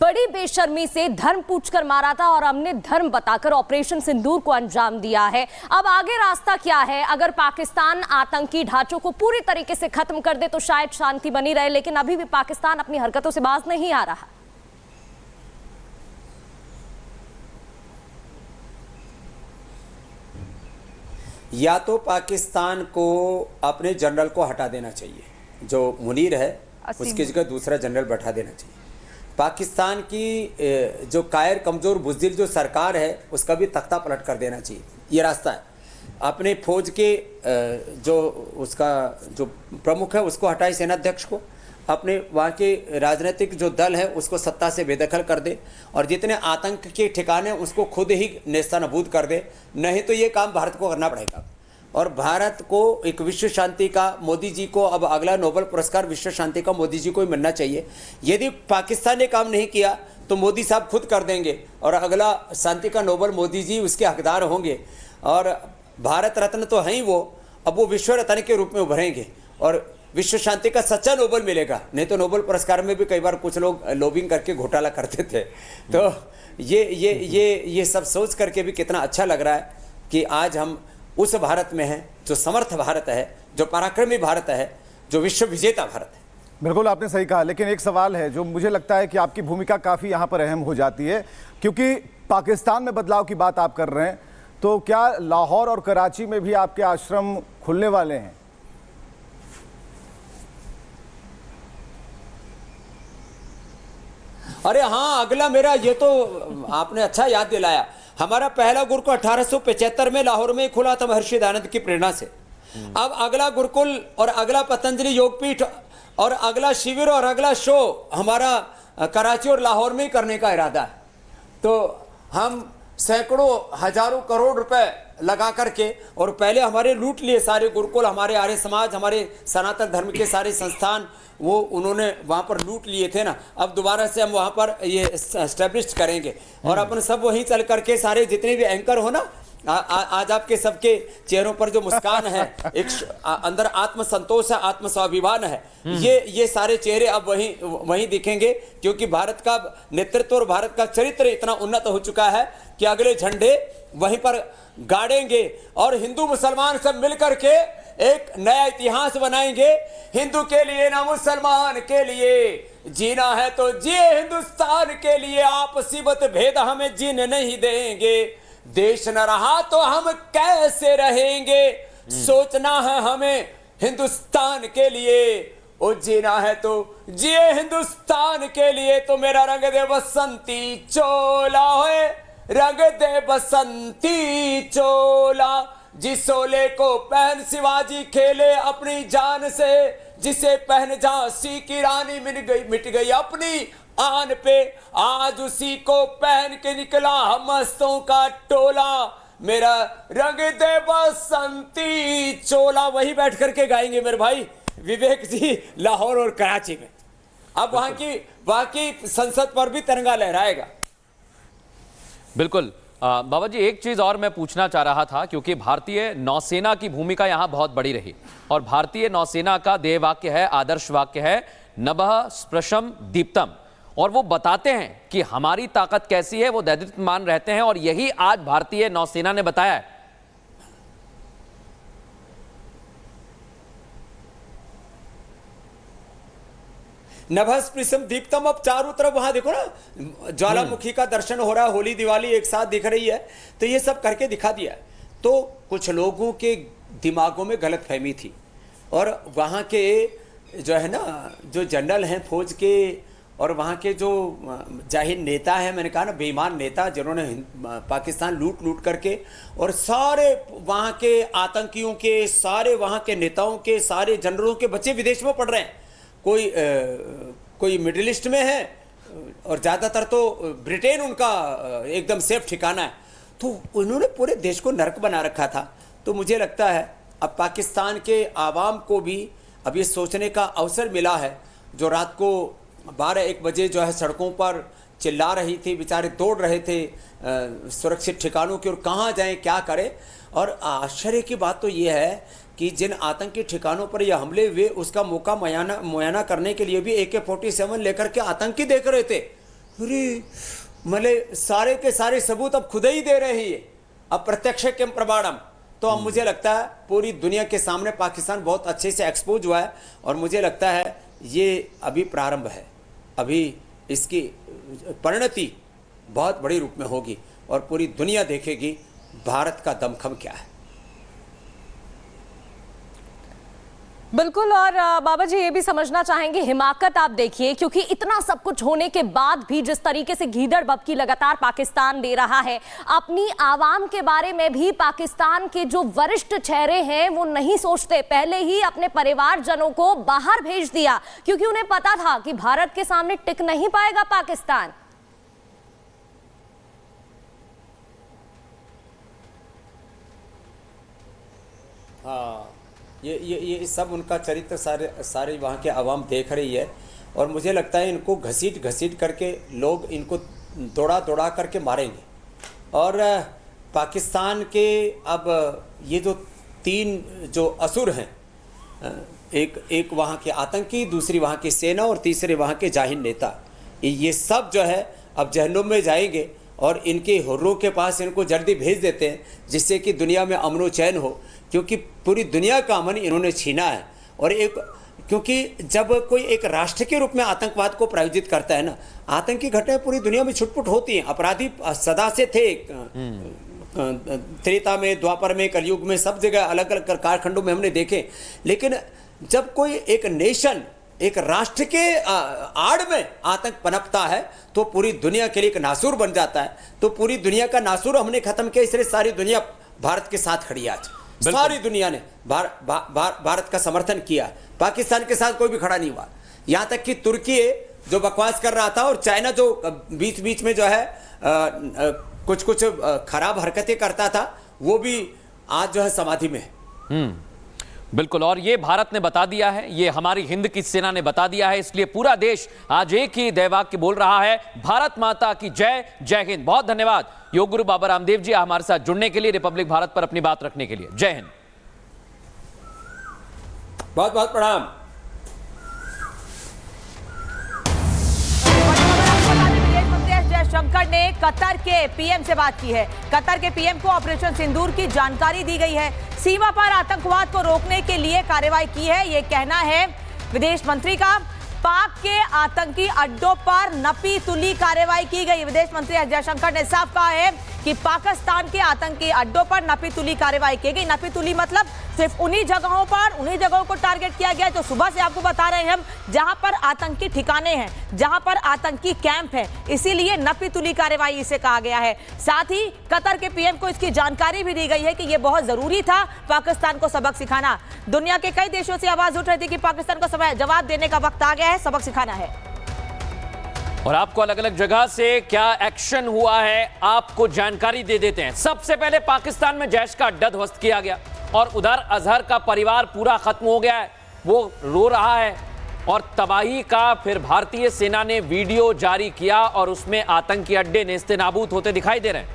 बड़ी बेशर्मी से धर्म पूछकर मारा था और हमने धर्म बताकर ऑपरेशन सिंदूर को अंजाम दिया है। अब आगे रास्ता क्या है? अगर पाकिस्तान आतंकी ढांचों को पूरी तरीके से खत्म कर दे तो शायद शांति बनी रहे, लेकिन अभी भी पाकिस्तान अपनी हरकतों से बाज नहीं आ रहा। या तो पाकिस्तान को अपने जनरल को हटा देना चाहिए, जो मुनीर है उसकी जगह दूसरा जनरल बैठा देना चाहिए। पाकिस्तान की जो कायर कमज़ोर बुज़दिल जो सरकार है उसका भी तख्ता पलट कर देना चाहिए। ये रास्ता है। अपने फौज के जो उसका जो प्रमुख है उसको हटाए, सेनाध्यक्ष को, अपने वहाँ के राजनीतिक जो दल है उसको सत्ता से बेदखल कर दे और जितने आतंक के ठिकाने उसको खुद ही नेस्तनाबूद कर दे। नहीं तो ये काम भारत को करना पड़ेगा और भारत को एक विश्व शांति का, मोदी जी को अब अगला नोबेल पुरस्कार विश्व शांति का मोदी जी को ही मिलना चाहिए। यदि पाकिस्तान ने काम नहीं किया तो मोदी साहब खुद कर देंगे और अगला शांति का नोबेल मोदी जी उसके हकदार होंगे और भारत रत्न तो हैं ही वो, अब वो विश्व रत्न के रूप में उभरेंगे और विश्व शांति का सच्चा नोबेल मिलेगा। नहीं तो नोबेल पुरस्कार में भी कई बार कुछ लोग लॉबिंग करके घोटाला करते थे। तो ये सब सोच करके भी कितना अच्छा लग रहा है कि आज हम उस भारत में हैं जो समर्थ भारत है, जो पराक्रमी भारत है, जो विश्व विजेता भारत है। बिल्कुल आपने सही कहा, लेकिन एक सवाल है जो मुझे लगता है कि आपकी भूमिका काफ़ी यहाँ पर अहम हो जाती है, क्योंकि पाकिस्तान में बदलाव की बात आप कर रहे हैं, तो क्या लाहौर और कराची में भी आपके आश्रम खुलने वाले हैं? अरे हाँ, अगला मेरा, ये तो आपने अच्छा याद दिलाया, हमारा पहला गुरुकुल 1875 में लाहौर में खुला था महर्षि दयानंद की प्रेरणा से। अब अगला गुरुकुल और अगला पतंजलि योगपीठ और अगला शिविर और अगला शो हमारा कराची और लाहौर में ही करने का इरादा है। तो हम सैकड़ों हजारों करोड़ रुपए लगा करके, और पहले हमारे लूट लिए सारे गुरुकुल, हमारे आर्य समाज, हमारे सनातन धर्म के सारे संस्थान, वो उन्होंने वहाँ पर लूट लिए थे ना। अब दोबारा से हम वहाँ पर ये एस्टेब्लिश करेंगे और अपन सब वहीं चल करके सारे जितने भी एंकर हो ना, आज आपके सबके चेहरों पर जो मुस्कान है, एक अंदर आत्मसंतोष है, आत्म स्वाभिमान है, ये सारे चेहरे अब वहीं दिखेंगे, क्योंकि भारत का नेतृत्व और भारत का चरित्र इतना उन्नत हो चुका है कि अगले झंडे वहीं पर गाड़ेंगे और हिंदू मुसलमान सब मिलकर के एक नया इतिहास बनाएंगे। हिंदू के लिए ना मुसलमान के लिए, जीना है तो जिए हिंदुस्तान के लिए, आपसी मतभेद हमें जीने नहीं देंगे, देश न रहा तो हम कैसे रहेंगे, सोचना है हमें हिंदुस्तान के लिए, ओ जीना है तो जिए हिंदुस्तान के लिए। तो मेरा रंग दे बसंती चोला है, रंग दे बसंती चोला, जिस सोले को पहन शिवाजी खेले अपनी जान से, जिसे पहन झांसी की रानी मिट गई अपनी आन पे, आज उसी को पहन के निकला मस्तों का टोला, मेरा रंग दे बसंती चोला। वही बैठ करके गाएंगे मेरे भाई विवेक जी लाहौर और कराची में। अब वहां की संसद पर भी तिरंगा लहराएगा। बिल्कुल बाबा जी, एक चीज और मैं पूछना चाह रहा था, क्योंकि भारतीय नौसेना की भूमिका यहां बहुत बड़ी रही और भारतीय नौसेना का ध्येय वाक्य है, आदर्श वाक्य है, नभः स्पृशम दीप्तम, और वो बताते हैं कि हमारी ताकत कैसी है, वो दैदीप्यमान रहते हैं और यही आज भारतीय नौसेना ने बताया है। नभः स्पृशम दीप्तम। अब चारों तरफ वहां देखो ना, ज्वालामुखी का दर्शन हो रहा है, होली दिवाली एक साथ दिख रही है, तो ये सब करके दिखा दिया। तो कुछ लोगों के दिमागों में गलतफहमी थी और वहां के जो है ना, जो जनरल हैं फौज के और वहाँ के जो जाहिर नेता हैं, मैंने कहा ना बेईमान नेता, जिन्होंने पाकिस्तान लूट करके, और सारे वहाँ के आतंकियों के, सारे वहाँ के नेताओं के, सारे जनरलों के बच्चे विदेश में पढ़ रहे हैं। कोई मिडिल ईस्ट में है और ज़्यादातर तो ब्रिटेन उनका एकदम सेफ ठिकाना है। तो उन्होंने पूरे देश को नरक बना रखा था। तो मुझे लगता है अब पाकिस्तान के आवाम को भी अब ये सोचने का अवसर मिला है, जो रात को 12-1 बजे जो है सड़कों पर चिल्ला रही थी, बेचारे दौड़ रहे थे सुरक्षित ठिकानों की ओर, कहाँ जाएं क्या करें। और आश्चर्य की बात तो ये है कि जिन आतंकी ठिकानों पर यह हमले हुए उसका मौका मुआयना करने के लिए भी AK-47 लेकर के आतंकी देख रहे थे। अरे मतलब सारे के सारे सबूत अब खुद ही दे रही है, अब प्रत्यक्ष के प्रमाणम। तो अब मुझे लगता है पूरी दुनिया के सामने पाकिस्तान बहुत अच्छे से एक्सपोज हुआ है, और मुझे लगता है ये अभी प्रारंभ है, अभी इसकी परिणति बहुत बड़ी रूप में होगी और पूरी दुनिया देखेगी भारत का दमखम क्या है। बिल्कुल। और बाबा जी ये भी समझना चाहेंगे, हिमाकत आप देखिए, क्योंकि इतना सब कुछ होने के बाद भी जिस तरीके से गीदड़ बबकी लगातार पाकिस्तान दे रहा है, अपनी आवाम के बारे में भी पाकिस्तान के जो वरिष्ठ चेहरे हैं वो नहीं सोचते, पहले ही अपने परिवारजनों को बाहर भेज दिया, क्योंकि उन्हें पता था कि भारत के सामने टिक नहीं पाएगा पाकिस्तान। हाँ, ये सब उनका चरित्र सारे वहाँ के आवाम देख रही है, और मुझे लगता है इनको घसीट घसीट करके लोग इनको दौड़ा करके मारेंगे। और पाकिस्तान के अब ये जो 3 जो असुर हैं, एक वहाँ के आतंकी, दूसरी वहाँ की सेना और तीसरे वहाँ के जाहिल नेता, ये सब जो है अब जहन्नुम में जाएंगे, और इनके हुर्रों के पास इनको जल्दी भेज देते हैं, जिससे कि दुनिया में अमन चैन हो, क्योंकि पूरी दुनिया का अमन इन्होंने छीना है। और क्योंकि जब कोई एक राष्ट्र के रूप में आतंकवाद को प्रायोजित करता है ना, आतंकी घटनाएं पूरी दुनिया में छुटपुट होती हैं। अपराधी सदा से थे, त्रेता में, द्वापर में, कलयुग में, सब जगह अलग अलग कालखंडों में हमने देखे। लेकिन जब कोई एक नेशन, एक राष्ट्र के आड़ में आतंक पनपता है तो पूरी दुनिया के लिए एक नासूर बन जाता है। तो पूरी दुनिया का नासूर हमने खत्म किया, इसलिए सारी दुनिया भारत के साथ खड़ी है आज। सारी दुनिया ने भारत का समर्थन किया, पाकिस्तान के साथ कोई भी खड़ा नहीं हुआ। यहाँ तक कि तुर्की जो बकवास कर रहा था, और चाइना जो बीच बीच में जो है कुछ खराब हरकतें करता था, वो भी आज जो है समाधि में है। बिल्कुल। और ये भारत ने बता दिया है, ये हमारी हिंद की सेना ने बता दिया है, इसलिए पूरा देश आज एक ही दैवाक्य बोल रहा है, भारत माता की जय, जय हिंद। बहुत धन्यवाद योग गुरु बाबा रामदेव जी हमारे साथ जुड़ने के लिए, रिपब्लिक भारत पर अपनी बात रखने के लिए। जय हिंद। बहुत बहुत प्रणाम। जयशंकर ने कतर के पीएम से बात की है। कतर के पीएम को ऑपरेशन सिंदूर की जानकारी दी गई है। सीमा पर आतंकवाद को रोकने के लिए कार्रवाई की है, ये कहना है विदेश मंत्री का। पाक के आतंकी अड्डों पर नपी तुली कार्रवाई की गई। विदेश मंत्री एस जयशंकर ने साफ कहा है कि पाकिस्तान के आतंकी अड्डों पर नपी तुली कार्रवाई की गई। नपी तुली मतलब सिर्फ उन्हीं जगहों को टारगेट किया गया है। तो सुबह से आपको बता रहे हैं हम, जहां पर आतंकी ठिकाने हैं, जहां पर आतंकी कैंप है, इसीलिए नपी तुली कार्रवाई इसे कहा गया है। साथ ही कतर के पीएम को इसकी जानकारी भी दी गई है कि यह बहुत जरूरी था पाकिस्तान को सबक सिखाना। दुनिया के कई देशों से आवाज उठ रही थी कि पाकिस्तान को जवाब देने का वक्त आ गया है, सबक सिखाना है। और आपको अलग अलग जगह से क्या एक्शन हुआ है आपको जानकारी दे देते हैं। सबसे पहले पाकिस्तान में जैश का अड्डा ध्वस्त किया गया, और उधर अजहर का परिवार पूरा खत्म हो गया है, वो रो रहा है। और तबाही का फिर भारतीय सेना ने वीडियो जारी किया, और उसमें आतंकी अड्डे नेस्ते नाबूद होते दिखाई दे रहे हैं।